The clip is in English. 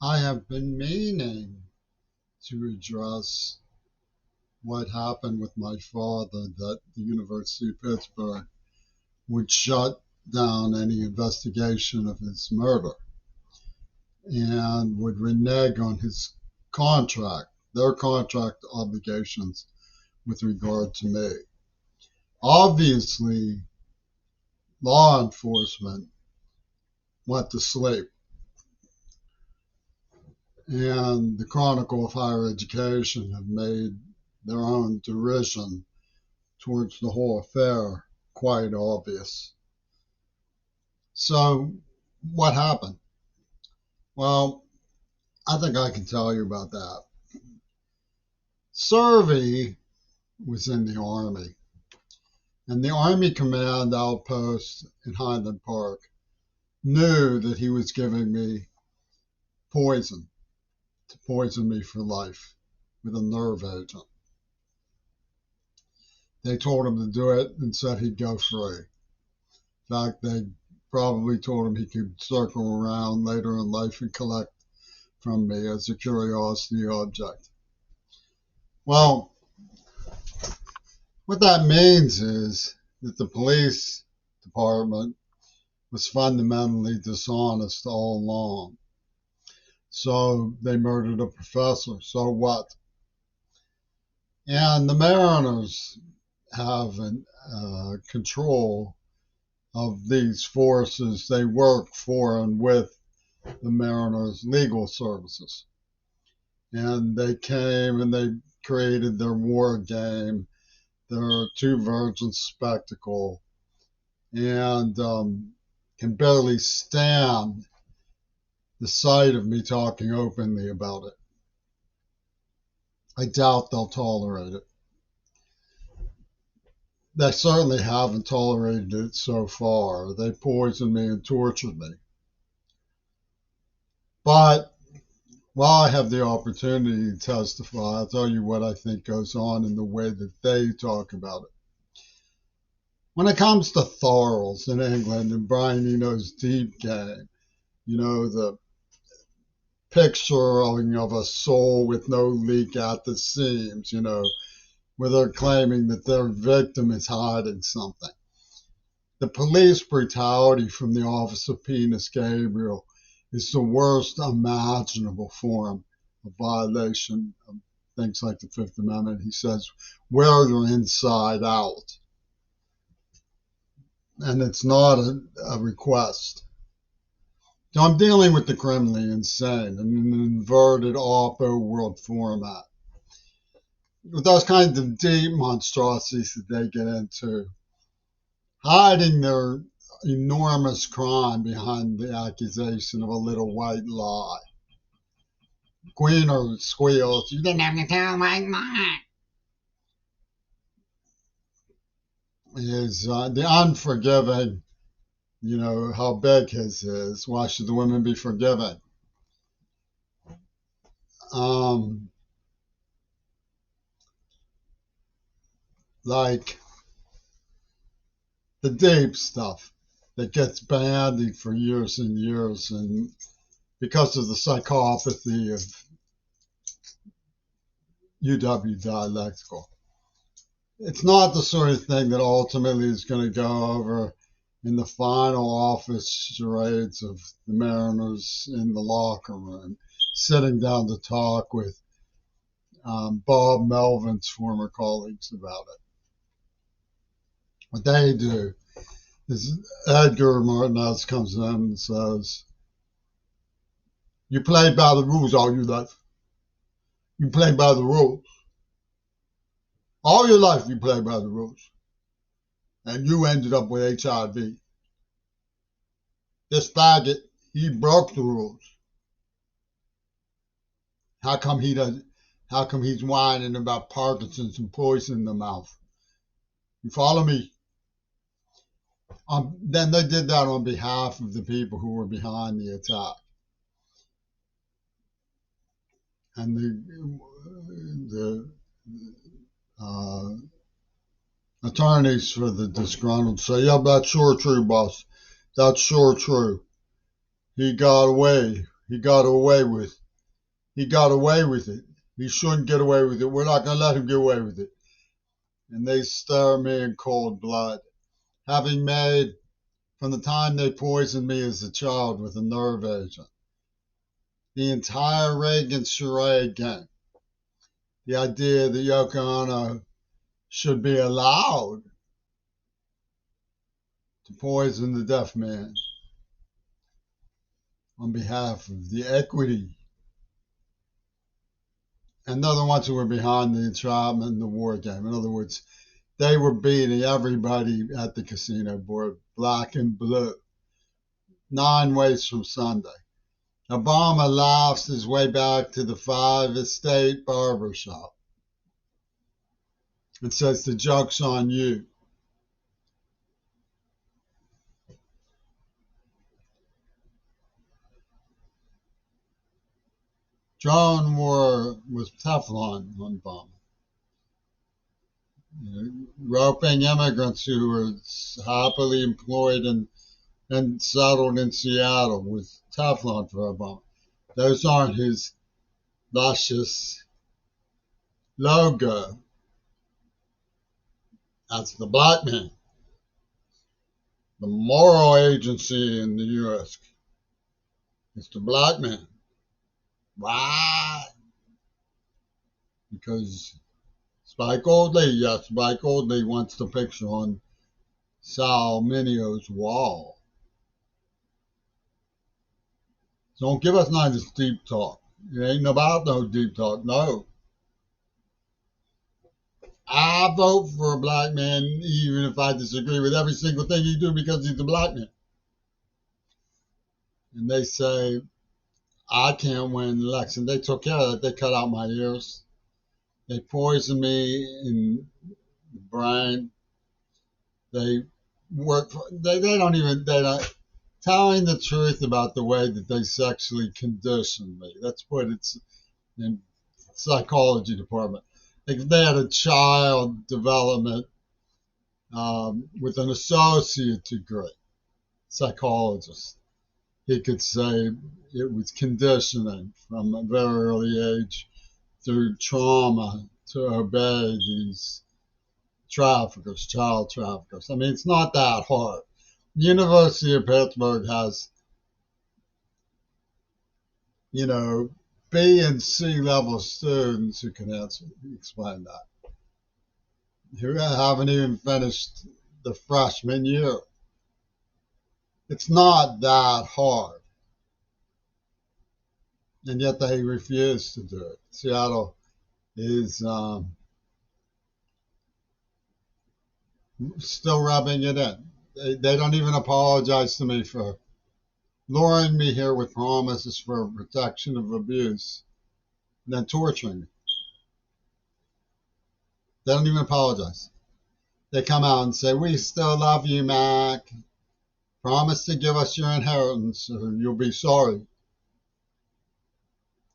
I have been meaning to address what happened with my father, that the University of Pittsburgh would shut down any investigation of his murder and would renege on his their contract obligations with regard to me. Obviously, law enforcement went to sleep, and the Chronicle of Higher Education have made their own derision towards the whole affair quite obvious. So, what happened? Well, I think I can tell you about that. Survey was in the Army, and the Army Command Outpost in Highland Park knew that he was giving me poison, to poison me for life with a nerve agent. They told him to do it and said he'd go free. In fact, they probably told him he could circle around later in life and collect from me as a curiosity object. Well, what that means is that the police department was fundamentally dishonest all along. So they murdered a professor. So what? And the Mariners have control of these forces. They work for and with the Mariners' legal services. And they came and they created their war game, their two virgin spectacle, and can barely stand the sight of me talking openly about it. I doubt they'll tolerate it. They certainly haven't tolerated it so far. They poisoned me and tortured me. But while I have the opportunity to testify, I'll tell you what I think goes on in the way that they talk about it. When it comes to Thorals in England and Brian Eno's Deep Game, the picturing of a soul with no leak at the seams, where they're claiming that their victim is hiding something. The police brutality from the office of Penis Gabriel is the worst imaginable form of violation of things like the Fifth Amendment. He says, wear your inside out. And it's not a request. So I'm dealing with the criminally insane in an inverted Oppo world format. With those kinds of deep monstrosities that they get into, hiding their enormous crime behind the accusation of a little white lie. Queener squeals, you didn't have to tell my mom. Is the unforgiving, how big his is. Why should the women be forgiven? Like the deep stuff that gets bandied for years and years, and because of the psychopathy of UW dialectical. It's not the sort of thing that ultimately is going to go over in the final office charades of the Mariners in the locker room, sitting down to talk with Bob Melvin's former colleagues about it. What they do is Edgar Martinez comes in and says, you played by the rules all your life. You played by the rules. All your life you played by the rules. And you ended up with HIV. This faggot, he broke the rules. How come he's whining about Parkinson's and poison in the mouth? You follow me? Then they did that on behalf of the people who were behind the attack. And the attorneys for the disgruntled say, yeah, that's sure true, boss. That's sure true. He got away. He got away with He got away with it. He shouldn't get away with it. We're not going to let him get away with it. And they stir me in cold blood, having made, from the time they poisoned me as a child with a nerve agent, the entire Reagan charade game. The idea that Yoko Ono should be allowed to poison the deaf man on behalf of the equity. And they're the ones who were behind the entrapment and the war game. In other words, they were beating everybody at the casino board, black and blue, 9 ways from Sunday. Obama laughs his way back to the 5 Estate barber shop and says, the joke's on you. Drone war was Teflon on Obama. Roping immigrants who were happily employed and settled in Seattle with Teflon for Obama. Those aren't his luscious logo. That's the black man. The moral agency in the U.S. is the black man. Why? Because Spike Oldley wants the picture on Sal Minio's wall. Don't give us none of this deep talk. It ain't about no deep talk, no. I vote for a black man even if I disagree with every single thing he do because he's a black man. And they say, I can't win the election. They took care of it. They cut out my ears. They poisoned me in the brain. They work. They don't even. They don't telling the truth about the way that they sexually conditioned me. That's what it's in psychology department. Like if they had a child development with an associate degree, psychologist, he could say it was conditioning from a very early age through trauma to obey these traffickers, child traffickers. I mean, it's not that hard. The University of Pittsburgh has, B and C level students who can explain that, who haven't even finished the freshman year. It's not that hard. And yet they refuse to do it. Seattle is still rubbing it in. They don't even apologize to me for luring me here with promises for protection of abuse, and then torturing me. They don't even apologize. They come out and say, we still love you, Mac. Promise to give us your inheritance or you'll be sorry.